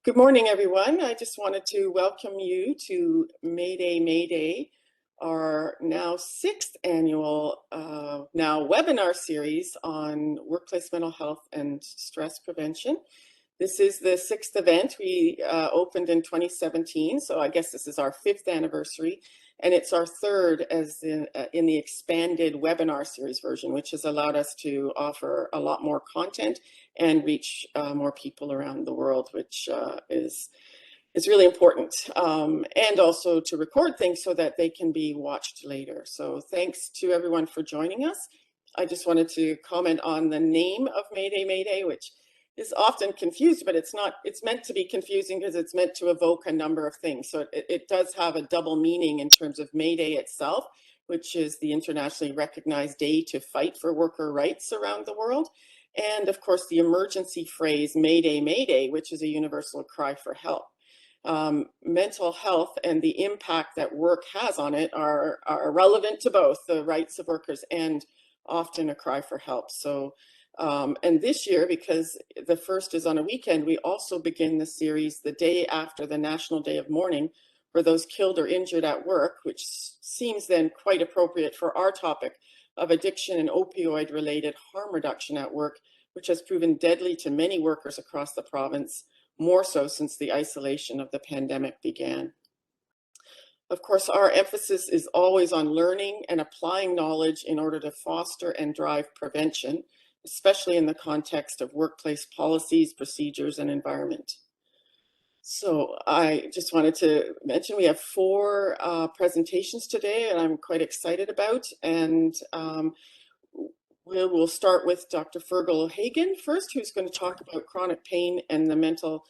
Good morning, everyone. I just wanted to welcome you to Mayday, Mayday, our now sixth annual webinar series on workplace mental health and stress prevention. This is the sixth event. We opened in 2017, so I guess this is our fifth anniversary, and it's our third as in the expanded webinar series version, which has allowed us to offer a lot more content and reach more people around the world, which is really important, and also to record things so that they can be watched later. So thanks to everyone for joining us. I just wanted to comment on the name of Mayday Mayday, which is often confused, but it's not. It's meant to be confusing because it's meant to evoke a number of things. So it does have a double meaning in terms of Mayday itself, which is the internationally recognized day to fight for worker rights around the world. And of course, the emergency phrase Mayday Mayday, which is a universal cry for help. Mental health and the impact that work has on it are relevant to both the rights of workers and often a cry for help. So, and this year, because the first is on a weekend, we also begin the series the day after the National Day of Mourning for those killed or injured at work, which seems then quite appropriate for our topic of addiction and opioid-related harm reduction at work, which has proven deadly to many workers across the province, more so since the isolation of the pandemic began. Of course, our emphasis is always on learning and applying knowledge in order to foster and drive prevention, especially in the context of workplace policies, procedures, and environment. So I just wanted to mention we have four presentations today, and I'm quite excited about. And we'll start with Dr. Fergal O'Hagan first, who's going to talk about chronic pain and the mental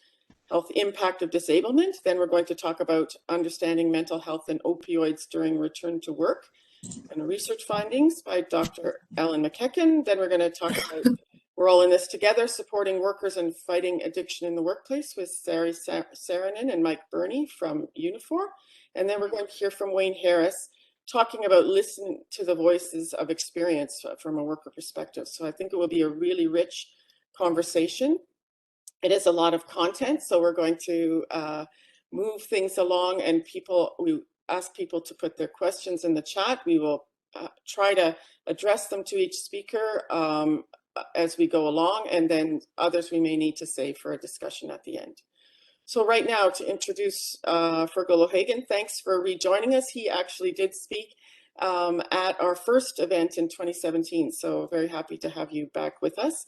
health impact of disablement. Then we're going to talk about understanding mental health and opioids during return to work and research findings by Dr. Ellen McEachern. Then we're going to talk about We're All in This Together, Supporting Workers and Fighting Addiction in the Workplace with Sari Saranen and Mike Burney from Unifor. And then we're going to hear from Wayne Harris talking about listening to the voices of experience from a worker perspective. So I think it will be a really rich conversation. It is a lot of content, so we're going to move things along, and we ask people to put their questions in the chat. We will try to address them to each speaker as we go along, and then others we may need to save for a discussion at the end. So right now, to introduce Fergal O'Hagan, thanks for rejoining us. He actually did speak at our first event in 2017, so very happy to have you back with us.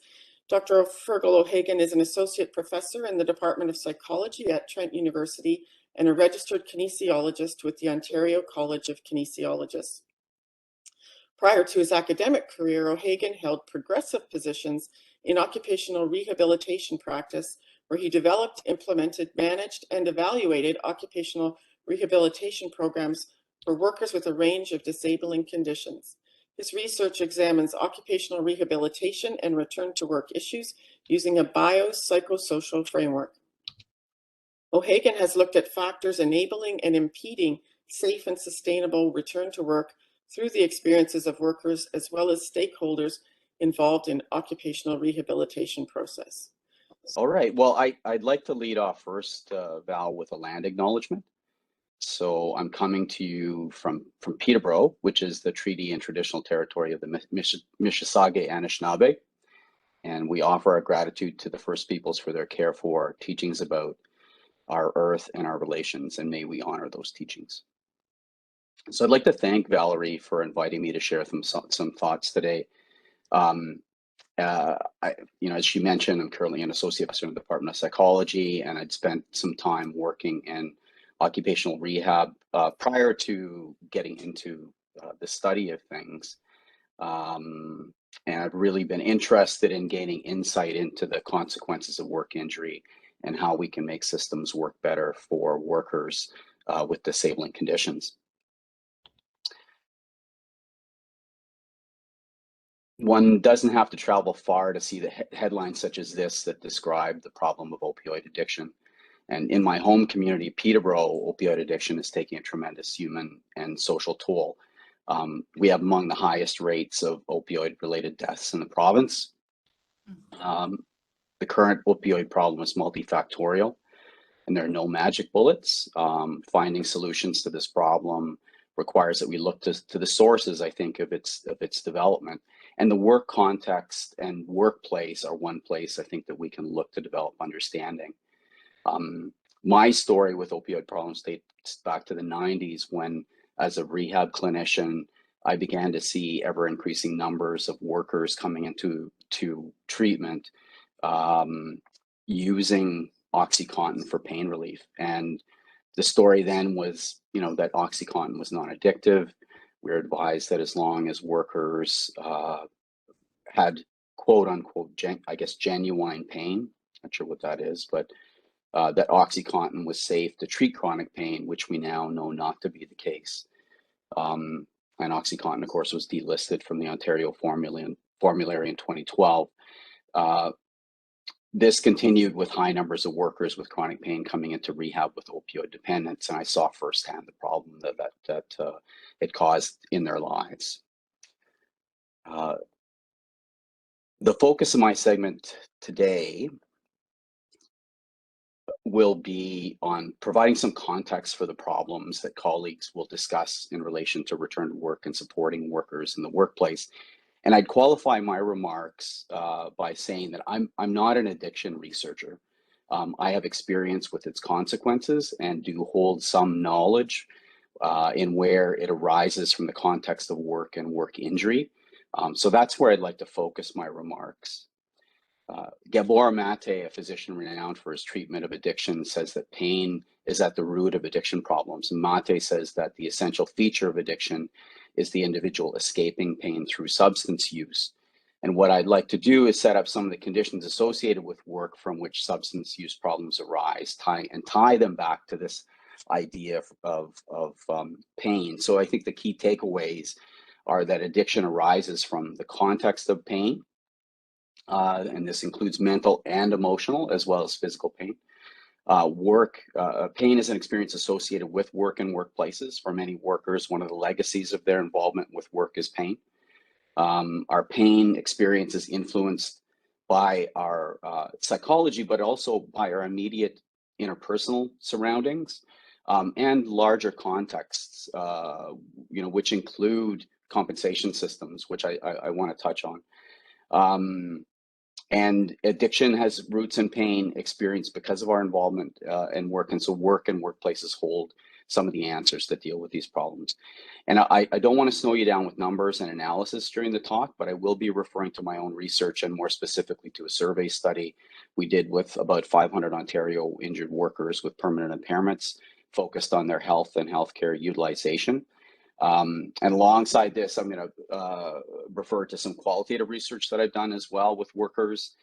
Dr. Fergal O'Hagan is an associate professor in the Department of Psychology at Trent University and a registered kinesiologist with the Ontario College of Kinesiologists. Prior to his academic career, O'Hagan held progressive positions in occupational rehabilitation practice, where he developed, implemented, managed, and evaluated occupational rehabilitation programs for workers with a range of disabling conditions. His research examines occupational rehabilitation and return to work issues using a biopsychosocial framework. O'Hagan has looked at factors enabling and impeding safe and sustainable return to work through the experiences of workers as well as stakeholders involved in occupational rehabilitation process. All right, well, I'd like to lead off first, Val, with a land acknowledgement. So I'm coming to you from Peterborough, which is the treaty and traditional territory of the Mississauga Anishinaabe. And we offer our gratitude to the First Peoples for their care for our teachings about our earth and our relations, and may we honor those teachings. So I'd like to thank Valerie for inviting me to share some thoughts today. As she mentioned, I'm currently an associate professor in the Department of Psychology, and I'd spent some time working in occupational rehab prior to getting into the study of things. And I've really been interested in gaining insight into the consequences of work injury and how we can make systems work better for workers with disabling conditions. One doesn't have to travel far to see the headlines such as this that describe the problem of opioid addiction. And in my home community, Peterborough, opioid addiction is taking a tremendous human and social toll. We have among the highest rates of opioid-related deaths in the province. The current opioid problem is multifactorial. and there are no magic bullets. Finding solutions to this problem requires that we look to the sources, I think, of its development. And the work context and workplace are one place I think that we can look to develop understanding. My story with opioid problems dates back to the 90s when, as a rehab clinician, I began to see ever increasing numbers of workers coming into treatment using OxyContin for pain relief. And the story then was, that OxyContin was non-addictive. We were advised that as long as workers had quote unquote, genuine pain, not sure what that is, but that OxyContin was safe to treat chronic pain, which we now know not to be the case. And OxyContin, of course, was delisted from the Ontario formulary in 2012. This continued with high numbers of workers with chronic pain coming into rehab with opioid dependence, and I saw firsthand the problem that it caused in their lives. The focus of my segment today will be on providing some context for the problems that colleagues will discuss in relation to return to work and supporting workers in the workplace. And I'd qualify my remarks by saying that I'm not an addiction researcher. I have experience with its consequences and do hold some knowledge in where it arises from the context of work and work injury. So that's where I'd like to focus my remarks. Gabor Mate, a physician renowned for his treatment of addiction, says that pain is at the root of addiction problems. And Mate says that the essential feature of addiction is the individual escaping pain through substance use. And what I'd like to do is set up some of the conditions associated with work from which substance use problems arise, tie them back to this idea of pain. So I think the key takeaways are that addiction arises from the context of pain, and this includes mental and emotional as well as physical pain. Pain is an experience associated with work and workplaces. For many workers, one of the legacies of their involvement with work is pain. Our pain experience is influenced by our psychology, but also by our immediate interpersonal surroundings and larger contexts, which include compensation systems, which I want to touch on. And addiction has roots in pain experienced because of our involvement in work. And so work and workplaces hold some of the answers that deal with these problems. And I don't want to slow you down with numbers and analysis during the talk, but I will be referring to my own research and more specifically to a survey study we did with about 500 Ontario injured workers with permanent impairments focused on their health and healthcare utilization. And alongside this, I'm going to refer to some qualitative research that I've done as well with workers.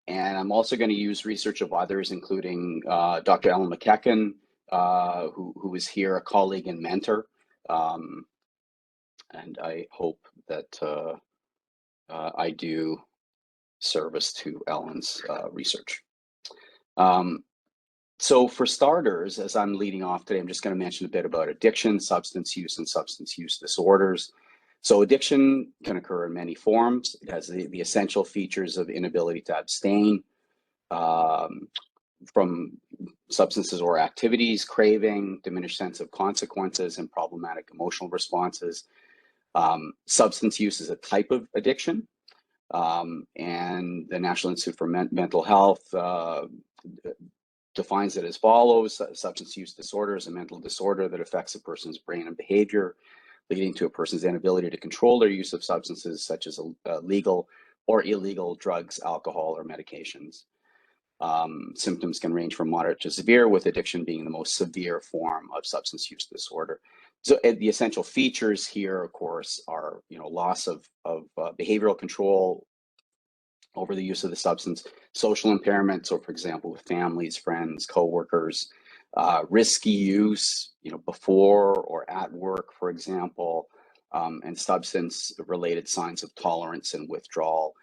And I'm also going to use research of others, including Dr. Ellen McEachern, who is here, a colleague and mentor. And I hope that I do service to Ellen's research. So for starters, as I'm leading off today, I'm just going to mention a bit about addiction, substance use, and substance use disorders. So addiction can occur in many forms. It has the essential features of inability to abstain from substances or activities, craving, diminished sense of consequences, and problematic emotional responses. Substance use is a type of addiction, and the National Institute for Mental Health defines it as follows. Substance use disorder is a mental disorder that affects a person's brain and behavior, leading to a person's inability to control their use of substances such as legal or illegal drugs, alcohol, or medications. Symptoms can range from moderate to severe, with addiction being the most severe form of substance use disorder. So the essential features here, of course, are loss of behavioral control over the use of the substance, social impairment, so for example, with families, friends, coworkers, risky use, before or at work, for example, and substance-related signs of tolerance and withdrawal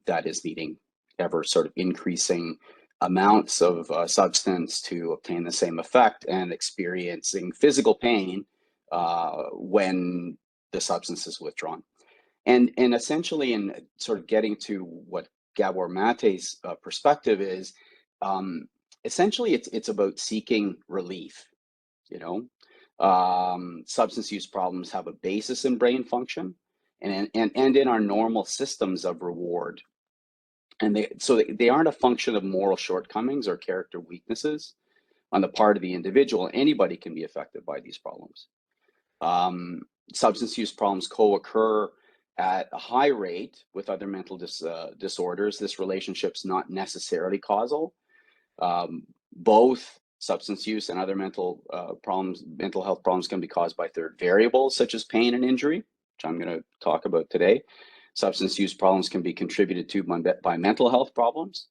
that is needing ever sort of increasing amounts of substance to obtain the same effect and experiencing physical pain when the substance is withdrawn. And essentially, in sort of getting to what Gabor Mate's perspective is, essentially it's about seeking relief, you know. Substance use problems have a basis in brain function and in our normal systems of reward. And they aren't a function of moral shortcomings or character weaknesses on the part of the individual. Anybody can be affected by these problems. Substance use problems co-occur at a high rate with other mental disorders. This relationship's not necessarily causal. Both substance use and other mental health problems can be caused by third variables such as pain and injury, which I'm going to talk about today. Substance use problems can be contributed to by mental health problems.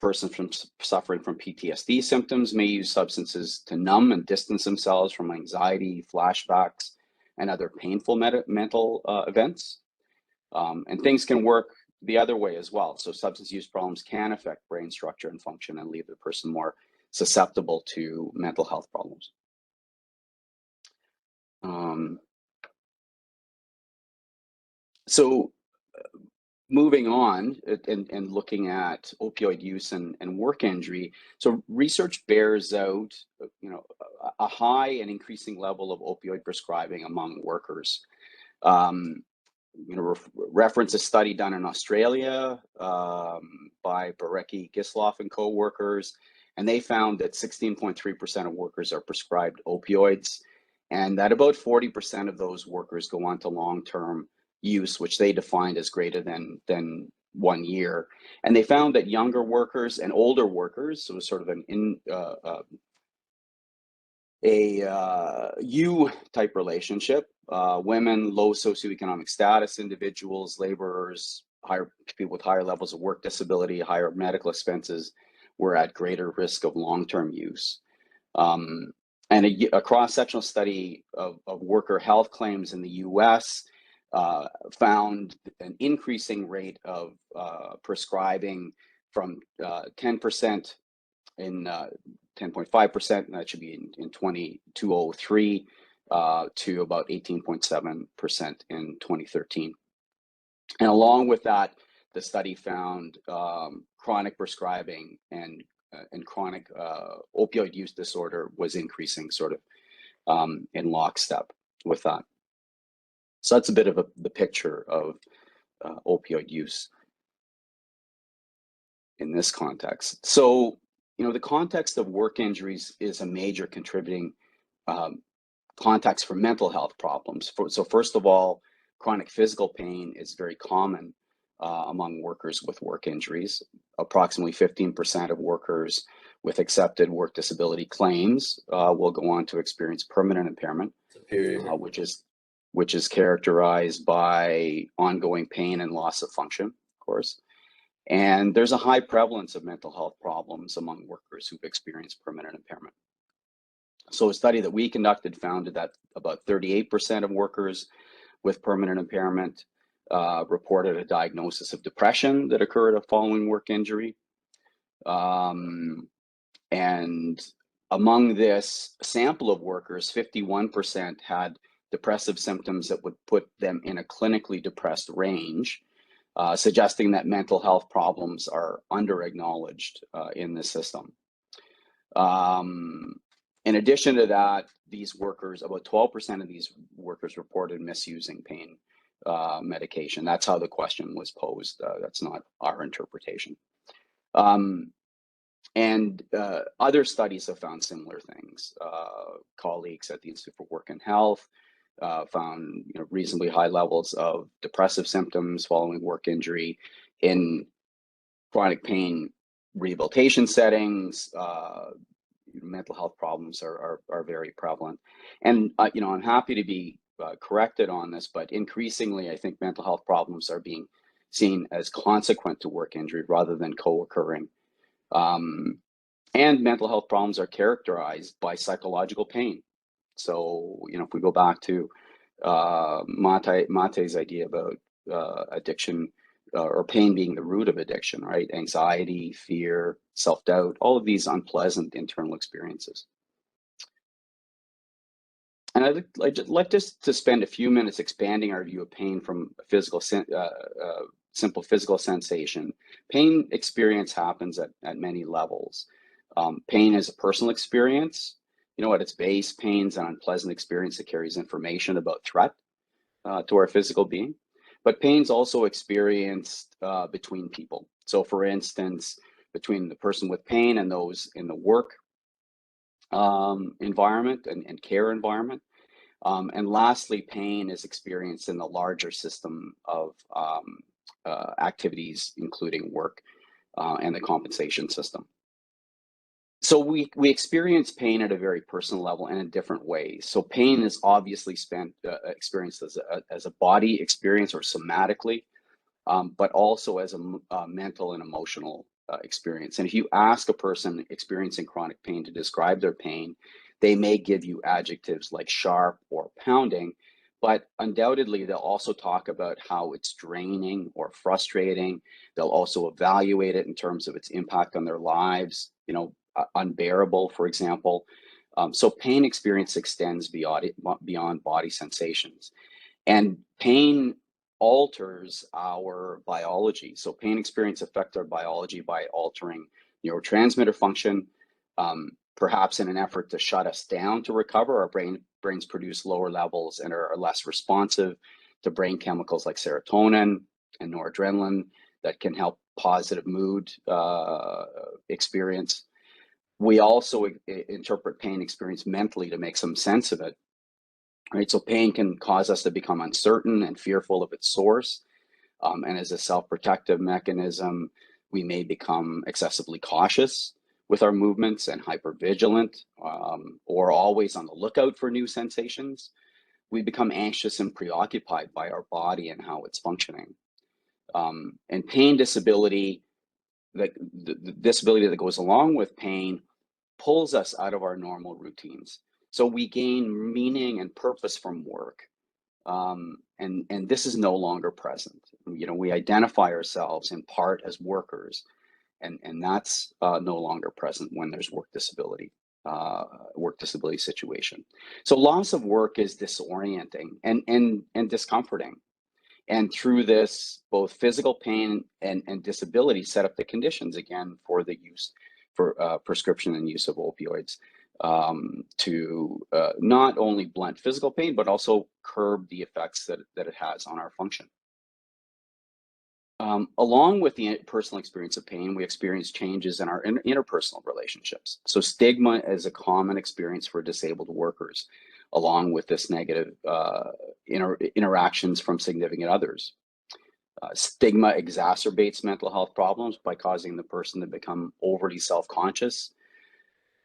Persons suffering from PTSD symptoms may use substances to numb and distance themselves from anxiety, flashbacks, and other painful mental events. And things can work the other way as well. So substance use problems can affect brain structure and function and leave the person more susceptible to mental health problems. So moving on and looking at opioid use and work injury, so research bears out, you know, a high and increasing level of opioid prescribing among workers. You know, reference a study done in Australia by Barecki, Gisloff, and co-workers, and they found that 16.3% of workers are prescribed opioids, and that about 40% of those workers go on to long-term use, which they defined as greater than 1 year. And they found that younger workers and older workers, so it was sort of a U-type relationship. Women, low socioeconomic status individuals, laborers, people with higher levels of work disability, higher medical expenses were at greater risk of long-term use. And a cross-sectional study of worker health claims in the US found an increasing rate of prescribing from 10% in 10.5%, and that should be in 2003 to about 18.7% in 2013. And along with that, the study found chronic prescribing and chronic opioid use disorder was increasing sort of in lockstep with that. So that's a bit of the picture of opioid use in this context. So, you know, the context of work injuries is a major contributing context for mental health problems. So first of all, chronic physical pain is very common among workers with work injuries. Approximately 15% of workers with accepted work disability claims will go on to experience permanent impairment, which is characterized by ongoing pain and loss of function, of course. And there's a high prevalence of mental health problems among workers who've experienced permanent impairment. So a study that we conducted found that about 38% of workers with permanent impairment reported a diagnosis of depression that occurred following work injury. And among this sample of workers, 51% had depressive symptoms that would put them in a clinically depressed range, suggesting that mental health problems are under-acknowledged in the system. In addition to that, these workers, about 12% of these workers reported misusing pain medication. That's how the question was posed. That's not our interpretation. And other studies have found similar things. Colleagues at the Institute for Work and Health found reasonably high levels of depressive symptoms following work injury in chronic pain rehabilitation settings. Mental health problems are very prevalent, and I'm happy to be corrected on this, but increasingly I think mental health problems are being seen as consequent to work injury rather than co-occurring. And mental health problems are characterized by psychological pain. So, if we go back to Mate's idea about addiction or pain being the root of addiction, right? Anxiety, fear, self-doubt, all of these unpleasant internal experiences. And I'd like just to spend a few minutes expanding our view of pain from a physical simple physical sensation, pain experience happens at many levels. Pain is a personal experience. At its base, pain is an unpleasant experience that carries information about threat to our physical being. But pain's also experienced between people. So for instance, between the person with pain and those in the work environment and care environment. And lastly, pain is experienced in the larger system of activities, including work and the compensation system. So we experience pain at a very personal level and in different ways. So pain is obviously experienced as a body experience or somatically, but also as a mental and emotional experience. And if you ask a person experiencing chronic pain to describe their pain, they may give you adjectives like sharp or pounding, but undoubtedly they'll also talk about how it's draining or frustrating. They'll also evaluate it in terms of its impact on their lives, unbearable, for example. So pain experience extends beyond body sensations. And pain alters our biology. So pain experience affects our biology by altering neurotransmitter function, perhaps in an effort to shut us down to recover. Our brains produce lower levels and are less responsive to brain chemicals like serotonin and noradrenaline that can help positive mood experience. We also interpret pain experience mentally to make some sense of it. Right, so pain can cause us to become uncertain and fearful of its source. And as a self-protective mechanism, we may become excessively cautious with our movements and hypervigilant, or always on the lookout for new sensations. We become anxious and preoccupied by our body and how it's functioning. And pain disability, the disability that goes along with pain, pulls us out of our normal routines. So we gain meaning and purpose from work. And this is no longer present. We identify ourselves in part as workers, and that's no longer present when there's work disability situation. So loss of work is disorienting and discomforting. And through this, both physical pain and disability set up the conditions again for the use for prescription and use of opioids to not only blunt physical pain, but also curb the effects that it has on our function. Along with the personal experience of pain, we experience changes in our interpersonal relationships. So stigma is a common experience for disabled workers, along with this negative interactions from significant others. Stigma exacerbates mental health problems by causing the person to become overly self-conscious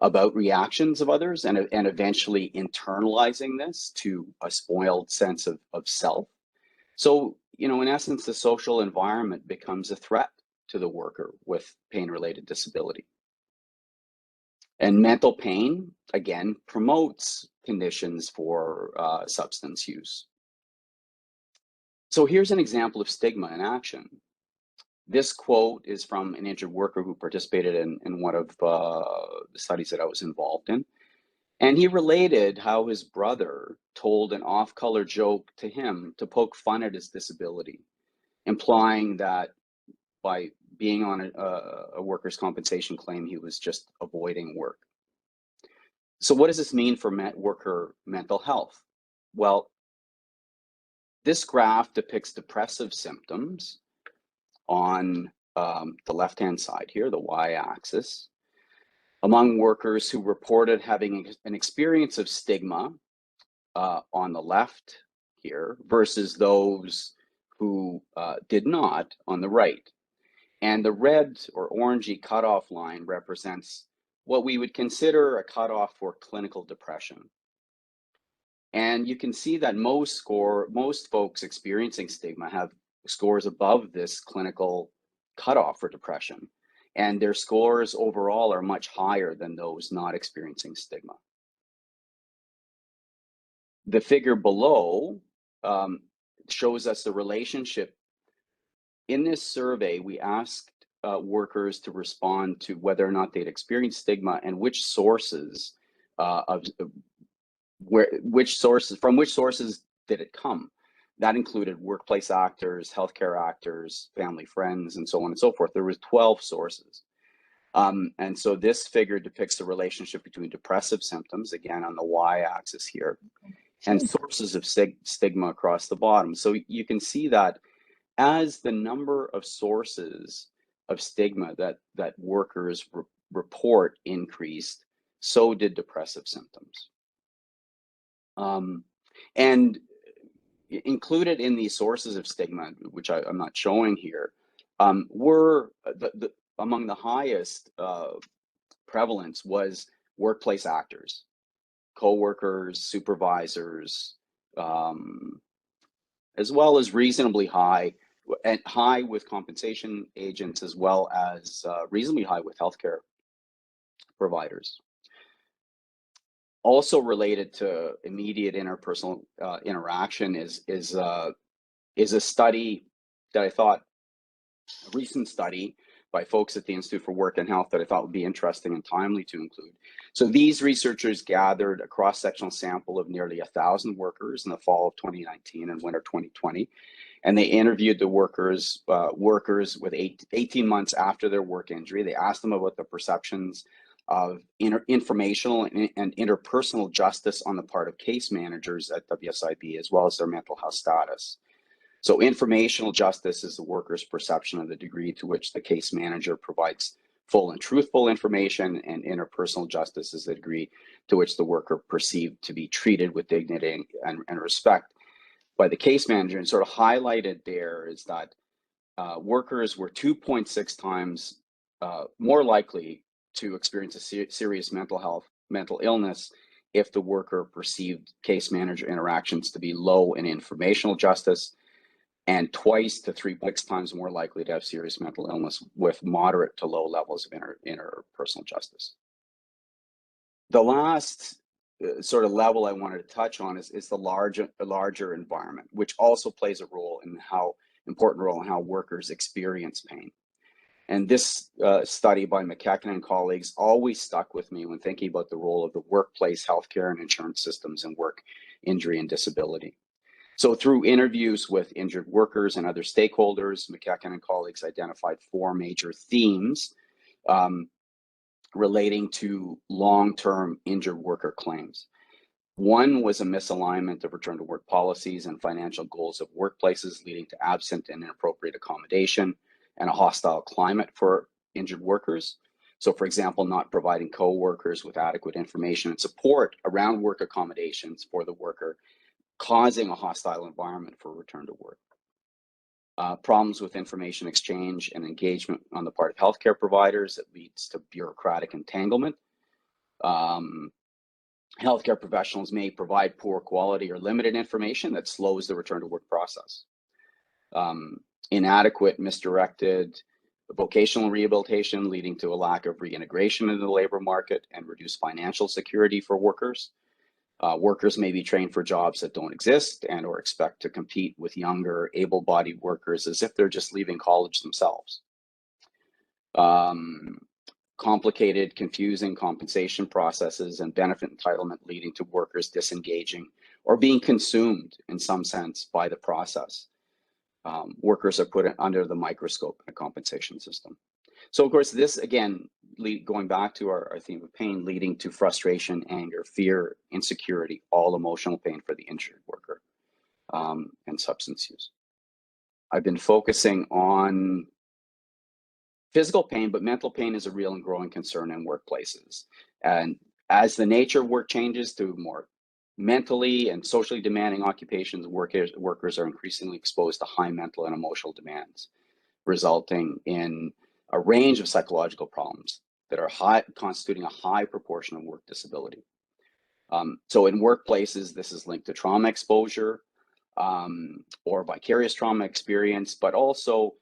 about reactions of others and eventually internalizing this to a spoiled sense of self. So, in essence, the social environment becomes a threat to the worker with pain-related disability. And mental pain, again, promotes conditions for substance use. So here's an example of stigma in action. This quote is from an injured worker who participated in one of the studies that I was involved in. And he related how his brother told an off-color joke to him to poke fun at his disability, implying that by being on a workers' compensation claim, he was just avoiding work. So what does this mean for worker mental health? Well, this graph depicts depressive symptoms on the left-hand side here, the y-axis, among workers who reported having an experience of stigma on the left here versus those who did not on the right. And the red or orangey cutoff line represents what we would consider a cutoff for clinical depression. And you can see that most folks experiencing stigma have scores above this clinical cutoff for depression. And their scores overall are much higher than those not experiencing stigma. The figure below shows us the relationship. In this survey, we asked workers to respond to whether or not they'd experienced stigma and which sources from which sources did it come. That included workplace actors, healthcare actors, family friends, and so on and so forth. There was 12 sources. And so this figure depicts the relationship between depressive symptoms, again on the y-axis here, and sources of stigma across the bottom. So you can see that as the number of sources of stigma that workers report increased, so did depressive symptoms. And included in these sources of stigma, which I'm not showing here, were among the highest prevalence was workplace actors, co-workers, supervisors, as well as reasonably high, and high with compensation agents, as well as reasonably high with healthcare providers. Also related to immediate interpersonal interaction is a study that I thought, a recent study by folks at the Institute for Work and Health that I thought would be interesting and timely to include. So these researchers gathered a cross-sectional sample of nearly 1,000 workers in the fall of 2019 and winter 2020, and they interviewed the workers with 18 months after their work injury. They asked them about the perceptions of informational and interpersonal justice on the part of case managers at WSIB, as well as their mental health status. So informational justice is the worker's perception of the degree to which the case manager provides full and truthful information, and interpersonal justice is the degree to which the worker perceived to be treated with dignity and respect by the case manager. And sort of highlighted there is that workers were 2.6 times more likely to experience a serious mental illness if the worker perceived case manager interactions to be low in informational justice, and twice to 3.6 times more likely to have serious mental illness with moderate to low levels of interpersonal justice. The last sort of level I wanted to touch on is the larger environment, which also plays a role in important role in how workers experience pain. And this study by McKechnie and colleagues always stuck with me when thinking about the role of the workplace, healthcare, and insurance systems in work injury and disability. So through interviews with injured workers and other stakeholders, McKechnie and colleagues identified 4 major themes relating to long-term injured worker claims. One was a misalignment of return to work policies and financial goals of workplaces, leading to absent and inappropriate accommodation and a hostile climate for injured workers. So for example, not providing co-workers with adequate information and support around work accommodations for the worker, causing a hostile environment for return to work. Problems with information exchange and engagement on the part of healthcare providers that leads to bureaucratic entanglement. Healthcare professionals may provide poor quality or limited information that slows the return to work process. Inadequate, misdirected vocational rehabilitation, leading to a lack of reintegration into the labor market and reduced financial security for workers. Workers may be trained for jobs that don't exist and or expect to compete with younger, able-bodied workers as if they're just leaving college themselves. Complicated, confusing compensation processes and benefit entitlement, leading to workers disengaging or being consumed in some sense by the process. Workers are put under the microscope in a compensation system. So of course, this again, going back to our theme of pain, leading to frustration, anger, fear, insecurity, all emotional pain for the injured worker, and substance use. I've been focusing on physical pain, but mental pain is a real and growing concern in workplaces. And as the nature of work changes to more mentally and socially demanding occupations, workers are increasingly exposed to high mental and emotional demands, resulting in a range of psychological problems that are constituting a high proportion of work disability. So in workplaces, this is linked to trauma exposure or vicarious trauma experience, but also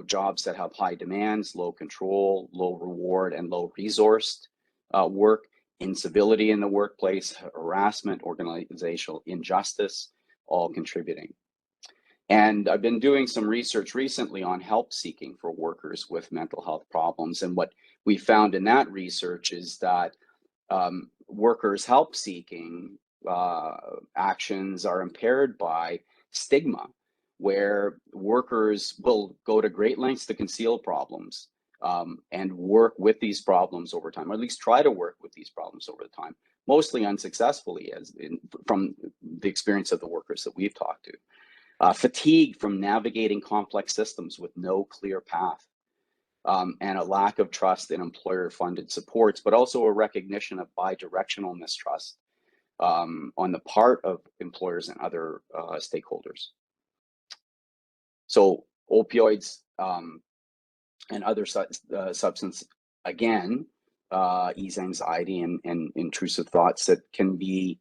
jobs that have high demands, low control, low reward, and low resourced work, incivility in the workplace, harassment, organizational injustice, all contributing. And I've been doing some research recently on help seeking for workers with mental health problems. And what we found in that research is that workers' help seeking actions are impaired by stigma, where workers will go to great lengths to conceal problems and work with these problems over time, or at least try to work with these problems over time, mostly unsuccessfully, from the experience of the workers that we've talked to. Fatigue from navigating complex systems with no clear path, and a lack of trust in employer-funded supports, but also a recognition of bidirectional mistrust on the part of employers and other stakeholders. So opioids and other substances, again, ease anxiety and intrusive thoughts that can be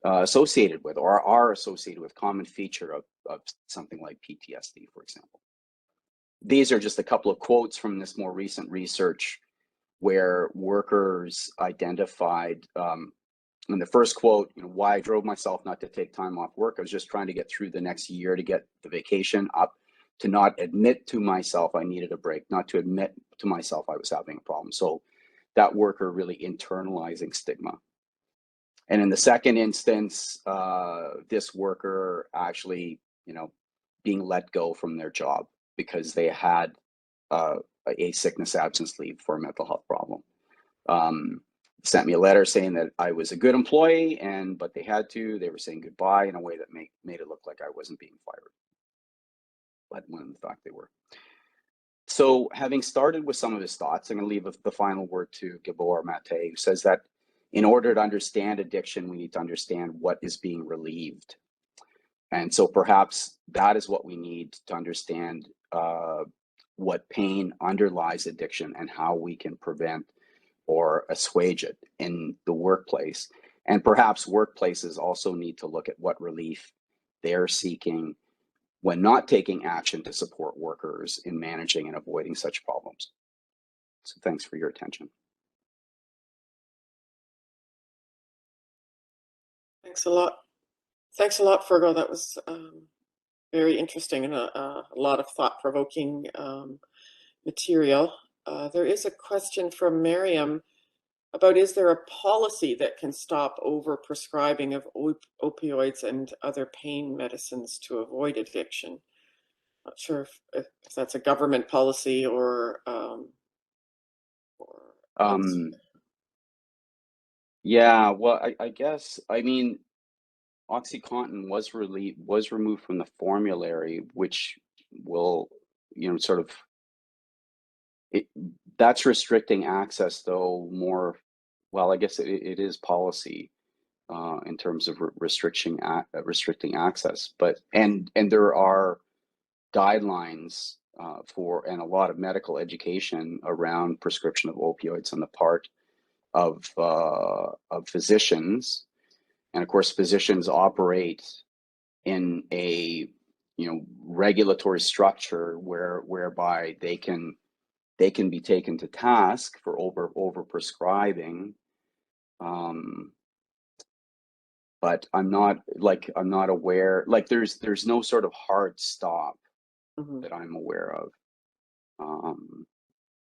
associated with, or are associated with, common feature of something like PTSD, for example. These are just a couple of quotes from this more recent research where workers identified, in the first quote, why I drove myself not to take time off work. I was just trying to get through the next year to get the vacation up, to not admit to myself I needed a break, not to admit to myself I was having a problem. So that worker really internalizing stigma. And in the second instance, this worker actually, being let go from their job because they had a sickness absence leave for a mental health problem. Sent me a letter saying that I was a good employee, but they were saying goodbye in a way that made it look like I wasn't being fired, but when in fact they were. So having started with some of his thoughts, I'm going to leave the final word to Gabor Mate, who says that in order to understand addiction, we need to understand what is being relieved. And so perhaps that is what we need to understand, what pain underlies addiction and how we can prevent or assuage it in the workplace. And perhaps workplaces also need to look at what relief they're seeking when not taking action to support workers in managing and avoiding such problems. So thanks for your attention. Thanks a lot. Thanks a lot, Fergal. That was very interesting and a lot of thought-provoking material. There is a question from Miriam about, is there a policy that can stop over-prescribing of opioids and other pain medicines to avoid addiction? Not sure if that's a government policy or yeah, well, I guess, OxyContin was removed from the formulary, which will, sort of, that's restricting access, though, more. Well, I guess it is policy in terms of restricting access, but and there are guidelines for, and a lot of medical education around prescription of opioids on the part of physicians. And of course, physicians operate in a regulatory structure whereby they can be taken to task for over prescribing. But I'm not aware, like there's no sort of hard stop that I'm aware of.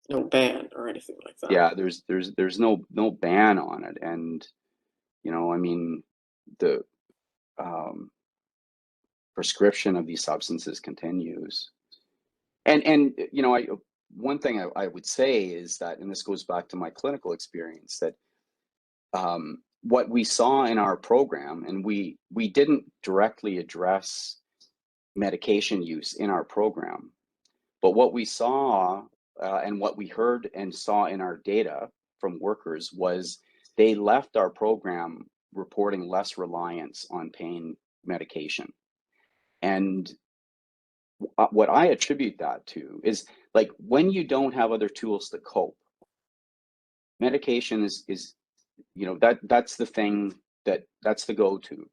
No ban or anything like that. Yeah, there's no ban on it, and the prescription of these substances continues. And one thing I would say is that, and this goes back to my clinical experience, that what we saw in our program, and we didn't directly address medication use in our program, but what we saw and what we heard and saw in our data from workers was they left our program reporting less reliance on pain medication. And what I attribute that to is, like, when you don't have other tools to cope, medication is that's the thing, that's the go-to.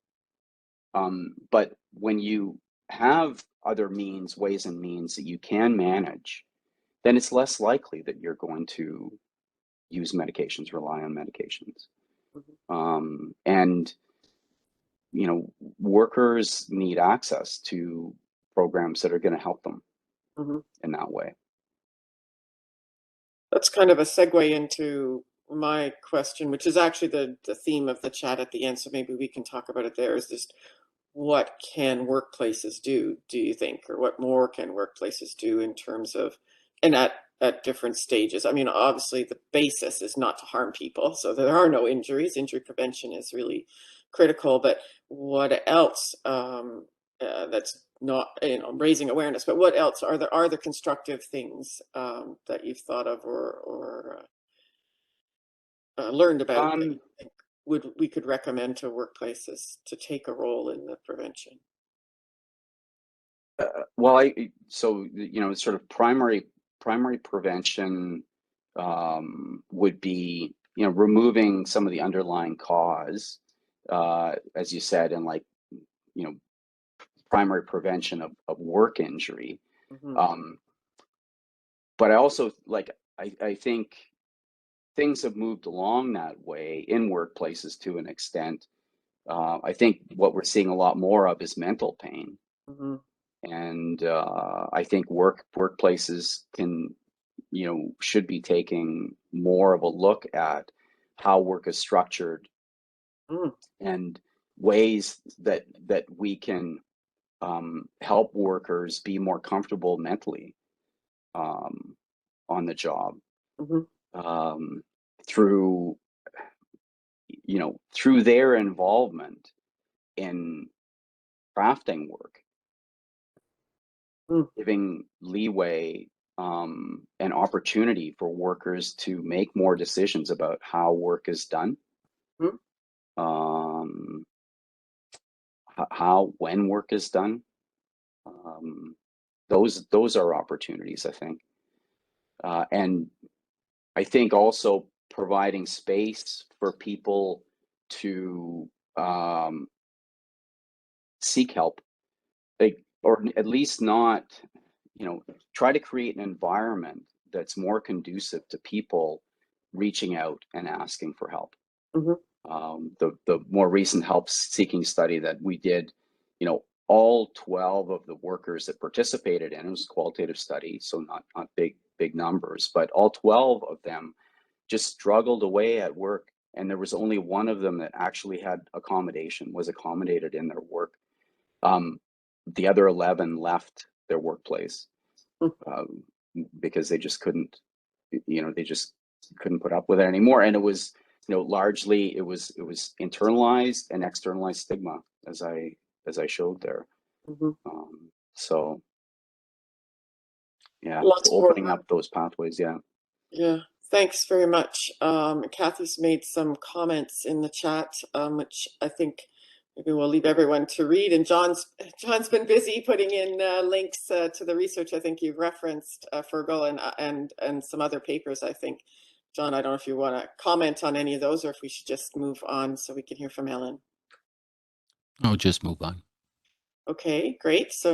But when you have other ways and means that you can manage, then it's less likely that you're going to use medications, rely on medications. And workers need access to programs that are going to help them in that way. That's kind of a segue into my question, which is actually the theme of the chat at the end, so maybe we can talk about it there, is just what can workplaces do you think, or what more can workplaces do in terms of, and at different stages? I mean, obviously the basis is not to harm people, so there are no injuries. Injury prevention is really critical, but what else, that's not, raising awareness, but what else are there constructive things that you've thought of, or learned about, that you Um, think we could recommend to workplaces to take a role in the prevention? well, so sort of primary prevention would be removing some of the underlying cause, as you said, and like you know primary prevention of work injury. Hmm. Um, but I also I think things have moved along that way in workplaces to an extent. I think what we're seeing a lot more of is mental pain, Hmm. and I think workplaces can should be taking more of a look at how work is structured Mm. and ways that we can help workers be more comfortable mentally um, on the job Hmm. um, through through their involvement in crafting work, Mm. giving leeway and opportunity for workers to make more decisions about how work is done, Mm. um, how when work is done. Um, those are opportunities, I think, and I think also providing space for people to um, seek help, like, or at least not, try to create an environment that's more conducive to people reaching out and asking for help. Hmm. The more recent help seeking study that we did, all 12 of the workers that participated in it was a qualitative study, so not big numbers, but all 12 of them just struggled away at work, and there was only one of them that actually had accommodation, was accommodated in their work. Um, the other 11 left their workplace um, because they just couldn't put up with it anymore. And it was, largely it was internalized and externalized stigma, as I showed there. Hmm. So yeah, so Lots more opening work. up those pathways, yeah. Yeah, thanks very much. Kathy's made some comments in the chat, which I think maybe we'll leave everyone to read. And John's been busy putting in links to the research I think you've referenced, Fergal, and some other papers, I think. John, I don't know if you want to comment on any of those, or if we should just move on so we can hear from Ellen. Oh, just move on. Okay, great. So